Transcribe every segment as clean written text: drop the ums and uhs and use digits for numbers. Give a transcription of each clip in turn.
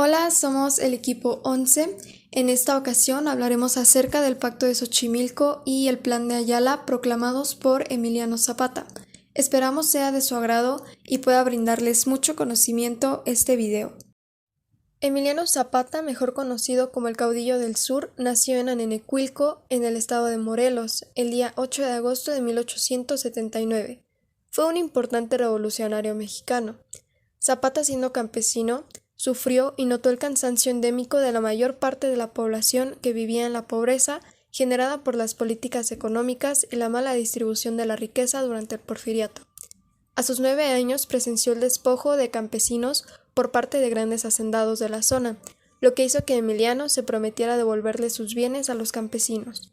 Hola, somos el equipo 11. En esta ocasión hablaremos acerca del Pacto de Xochimilco y el Plan de Ayala proclamados por Emiliano Zapata. Esperamos sea de su agrado y pueda brindarles mucho conocimiento este video. Emiliano Zapata, mejor conocido como el caudillo del sur, nació en Anenecuilco, en el estado de Morelos, el día 8 de agosto de 1879. Fue un importante revolucionario mexicano. Zapata, siendo campesino, sufrió y notó el cansancio endémico de la mayor parte de la población que vivía en la pobreza generada por las políticas económicas y la mala distribución de la riqueza durante el Porfiriato. A sus 9 años presenció el despojo de campesinos por parte de grandes hacendados de la zona, lo que hizo que Emiliano se prometiera devolverle sus bienes a los campesinos.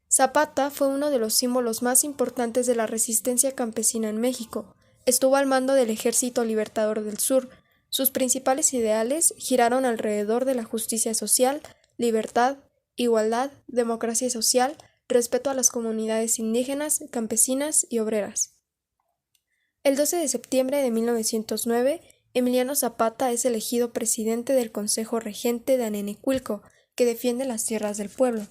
Zapata fue uno de los símbolos más importantes de la resistencia campesina en México. Estuvo al mando del Ejército Libertador del Sur. Sus principales ideales giraron alrededor de la justicia social, libertad, igualdad, democracia social, respeto a las comunidades indígenas, campesinas y obreras. El 12 de septiembre de 1909, Emiliano Zapata es elegido presidente del Consejo Regente de Anenecuilco, que defiende las tierras del pueblo.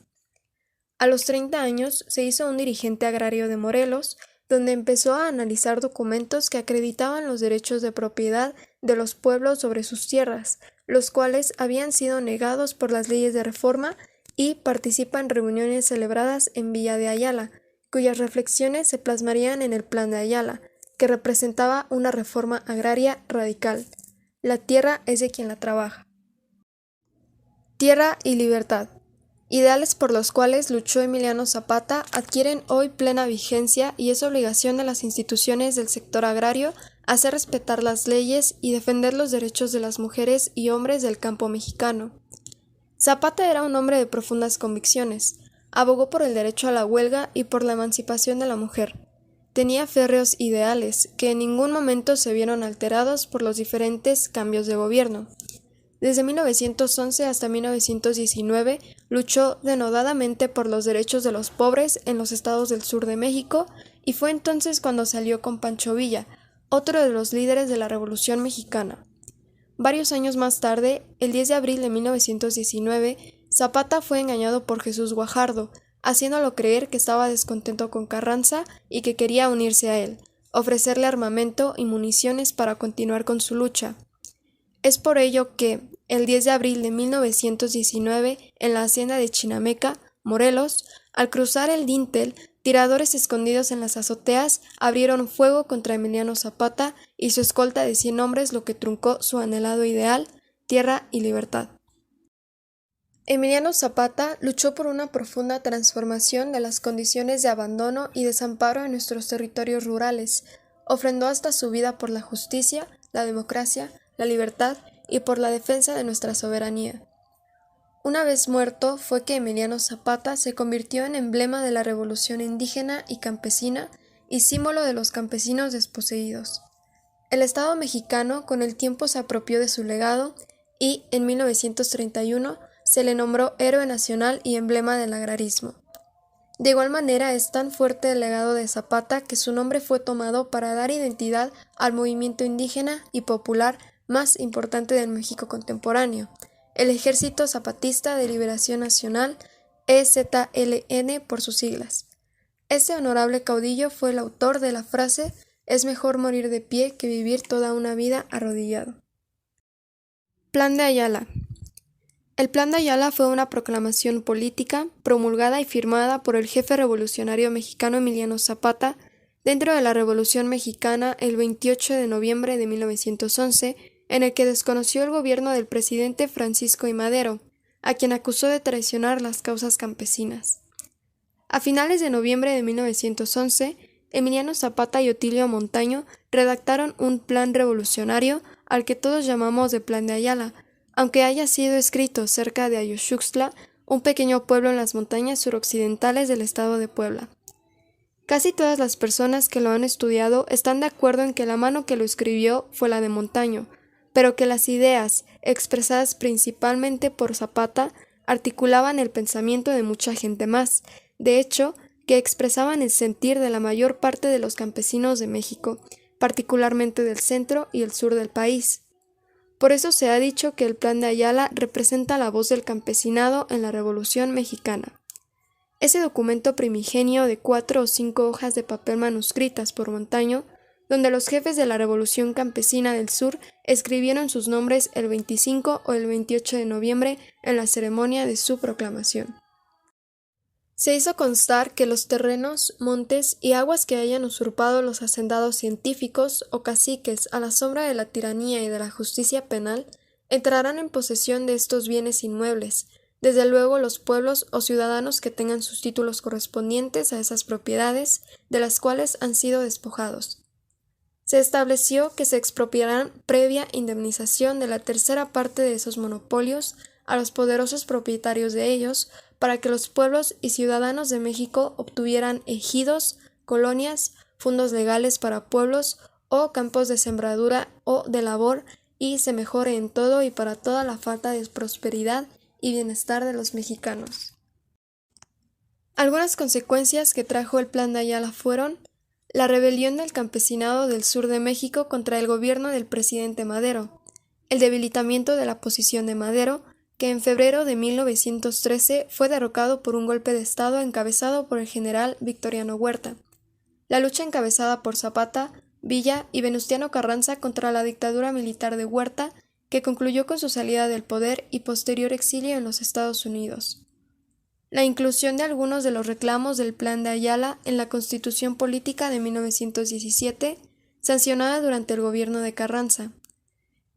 A los 30 años se hizo un dirigente agrario de Morelos, donde empezó a analizar documentos que acreditaban los derechos de propiedad de los pueblos sobre sus tierras, los cuales habían sido negados por las leyes de reforma, y participa en reuniones celebradas en Villa de Ayala, cuyas reflexiones se plasmarían en el Plan de Ayala, que representaba una reforma agraria radical. La tierra es de quien la trabaja. Tierra y libertad. Ideales por los cuales luchó Emiliano Zapata adquieren hoy plena vigencia y es obligación de las instituciones del sector agrario hacer respetar las leyes y defender los derechos de las mujeres y hombres del campo mexicano. Zapata era un hombre de profundas convicciones, abogó por el derecho a la huelga y por la emancipación de la mujer. Tenía férreos ideales que en ningún momento se vieron alterados por los diferentes cambios de gobierno. Desde 1911 hasta 1919 luchó denodadamente por los derechos de los pobres en los estados del sur de México y fue entonces cuando salió con Pancho Villa, otro de los líderes de la Revolución Mexicana. Varios años más tarde, el 10 de abril de 1919, Zapata fue engañado por Jesús Guajardo, haciéndolo creer que estaba descontento con Carranza y que quería unirse a él, ofrecerle armamento y municiones para continuar con su lucha. Es por ello que, el 10 de abril de 1919, en la hacienda de Chinameca, Morelos, al cruzar el dintel, tiradores escondidos en las azoteas abrieron fuego contra Emiliano Zapata y su escolta de 100 hombres, lo que truncó su anhelado ideal, tierra y libertad. Emiliano Zapata luchó por una profunda transformación de las condiciones de abandono y desamparo en nuestros territorios rurales. Ofrendó hasta su vida por la justicia, la democracia, la libertad y por la defensa de nuestra soberanía. Una vez muerto fue que Emiliano Zapata se convirtió en emblema de la revolución indígena y campesina y símbolo de los campesinos desposeídos. El Estado mexicano con el tiempo se apropió de su legado y, en 1931, se le nombró héroe nacional y emblema del agrarismo. De igual manera es tan fuerte el legado de Zapata que su nombre fue tomado para dar identidad al movimiento indígena y popular más importante del México contemporáneo, el Ejército Zapatista de Liberación Nacional, EZLN por sus siglas. Este honorable caudillo fue el autor de la frase «Es mejor morir de pie que vivir toda una vida arrodillado». Plan de Ayala. El Plan de Ayala fue una proclamación política promulgada y firmada por el jefe revolucionario mexicano Emiliano Zapata dentro de la Revolución Mexicana el 28 de noviembre de 1911, en el que desconoció el gobierno del presidente Francisco I. Madero, a quien acusó de traicionar las causas campesinas. A finales de noviembre de 1911, Emiliano Zapata y Otilio Montaño redactaron un plan revolucionario al que todos llamamos de Plan de Ayala, aunque haya sido escrito cerca de Ayoxuxtla, un pequeño pueblo en las montañas suroccidentales del estado de Puebla. Casi todas las personas que lo han estudiado están de acuerdo en que la mano que lo escribió fue la de Montaño, pero que las ideas, expresadas principalmente por Zapata, articulaban el pensamiento de mucha gente más, de hecho, que expresaban el sentir de la mayor parte de los campesinos de México, particularmente del centro y el sur del país. Por eso se ha dicho que el Plan de Ayala representa la voz del campesinado en la Revolución Mexicana. Ese documento primigenio de 4 o 5 hojas de papel manuscritas por Montaño, donde los jefes de la Revolución Campesina del Sur escribieron sus nombres el 25 o el 28 de noviembre en la ceremonia de su proclamación. Se hizo constar que los terrenos, montes y aguas que hayan usurpado los hacendados científicos o caciques a la sombra de la tiranía y de la justicia penal entrarán en posesión de estos bienes inmuebles, desde luego los pueblos o ciudadanos que tengan sus títulos correspondientes a esas propiedades de las cuales han sido despojados. Se estableció que se expropiarán previa indemnización de la tercera parte de esos monopolios a los poderosos propietarios de ellos, para que los pueblos y ciudadanos de México obtuvieran ejidos, colonias, fondos legales para pueblos o campos de sembradura o de labor, y se mejore en todo y para toda la falta de prosperidad y bienestar de los mexicanos. Algunas consecuencias que trajo el Plan de Ayala fueron la rebelión del campesinado del sur de México contra el gobierno del presidente Madero, el debilitamiento de la posición de Madero, que en febrero de 1913 fue derrocado por un golpe de Estado encabezado por el general Victoriano Huerta, la lucha encabezada por Zapata, Villa y Venustiano Carranza contra la dictadura militar de Huerta, que concluyó con su salida del poder y posterior exilio en los Estados Unidos. La inclusión de algunos de los reclamos del Plan de Ayala en la Constitución Política de 1917, sancionada durante el gobierno de Carranza,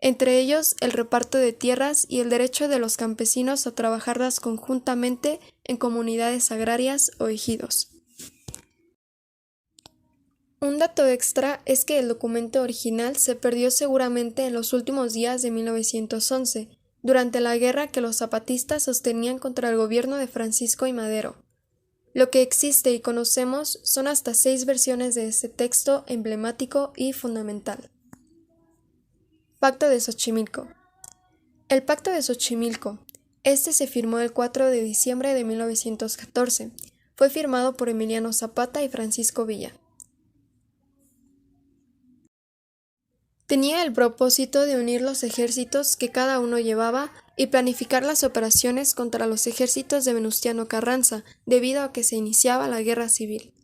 entre ellos el reparto de tierras y el derecho de los campesinos a trabajarlas conjuntamente en comunidades agrarias o ejidos. Un dato extra es que el documento original se perdió seguramente en los últimos días de 1911, durante la guerra que los zapatistas sostenían contra el gobierno de Francisco I. Madero. Lo que existe y conocemos son hasta 6 versiones de este texto emblemático y fundamental. Pacto de Xochimilco. El Pacto de Xochimilco. Este se firmó el 4 de diciembre de 1914. Fue firmado por Emiliano Zapata y Francisco Villa. Tenía el propósito de unir los ejércitos que cada uno llevaba y planificar las operaciones contra los ejércitos de Venustiano Carranza, debido a que se iniciaba la guerra civil.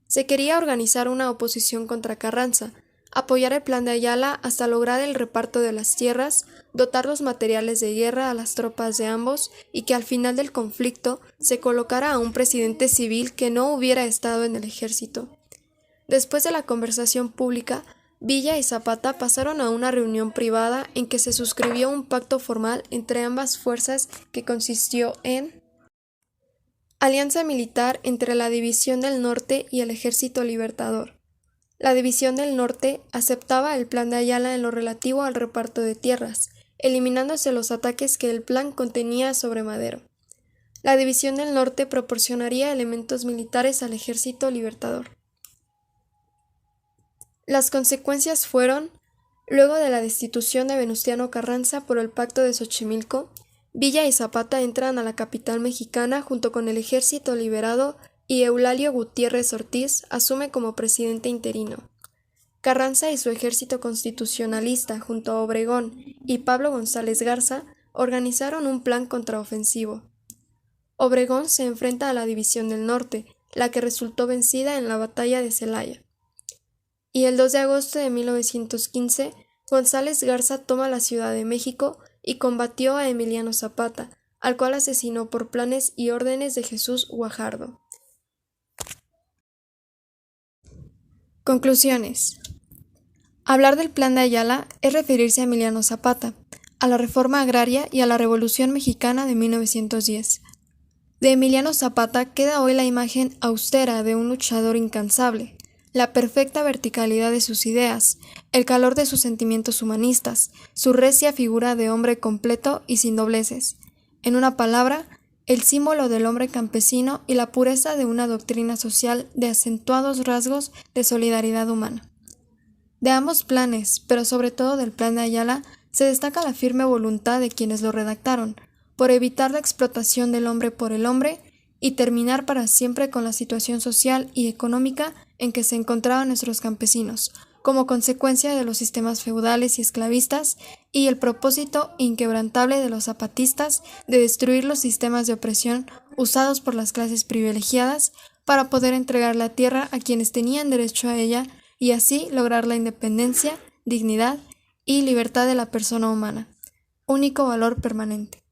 Se quería organizar una oposición contra Carranza, apoyar el Plan de Ayala hasta lograr el reparto de las tierras, dotar los materiales de guerra a las tropas de ambos y que al final del conflicto se colocara a un presidente civil que no hubiera estado en el ejército. Después de la conversación pública, Villa y Zapata pasaron a una reunión privada en que se suscribió un pacto formal entre ambas fuerzas que consistió en alianza militar entre la División del Norte y el Ejército Libertador. La División del Norte aceptaba el Plan de Ayala en lo relativo al reparto de tierras, eliminándose los ataques que el plan contenía sobre Madero. La División del Norte proporcionaría elementos militares al Ejército Libertador. Las consecuencias fueron, luego de la destitución de Venustiano Carranza por el Pacto de Xochimilco, Villa y Zapata entran a la capital mexicana junto con el ejército liberado y Eulalio Gutiérrez Ortiz asume como presidente interino. Carranza y su ejército constitucionalista junto a Obregón y Pablo González Garza organizaron un plan contraofensivo. Obregón se enfrenta a la División del Norte, la que resultó vencida en la batalla de Celaya. Y el 2 de agosto de 1915, González Garza toma la Ciudad de México y combatió a Emiliano Zapata, al cual asesinó por planes y órdenes de Jesús Guajardo. Conclusiones. Hablar del Plan de Ayala es referirse a Emiliano Zapata, a la reforma agraria y a la Revolución Mexicana de 1910. De Emiliano Zapata queda hoy la imagen austera de un luchador incansable, la perfecta verticalidad de sus ideas, el calor de sus sentimientos humanistas, su recia figura de hombre completo y sin dobleces. En una palabra, el símbolo del hombre campesino y la pureza de una doctrina social de acentuados rasgos de solidaridad humana. De ambos planes, pero sobre todo del Plan de Ayala, se destaca la firme voluntad de quienes lo redactaron, por evitar la explotación del hombre por el hombre y terminar para siempre con la situación social y económica en que se encontraban nuestros campesinos, como consecuencia de los sistemas feudales y esclavistas, y el propósito inquebrantable de los zapatistas de destruir los sistemas de opresión usados por las clases privilegiadas para poder entregar la tierra a quienes tenían derecho a ella y así lograr la independencia, dignidad y libertad de la persona humana, único valor permanente.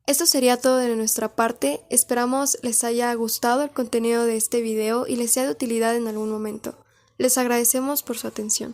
Esto sería todo de nuestra parte. Esperamos les haya gustado el contenido de este video y les sea de utilidad en algún momento. Les agradecemos por su atención.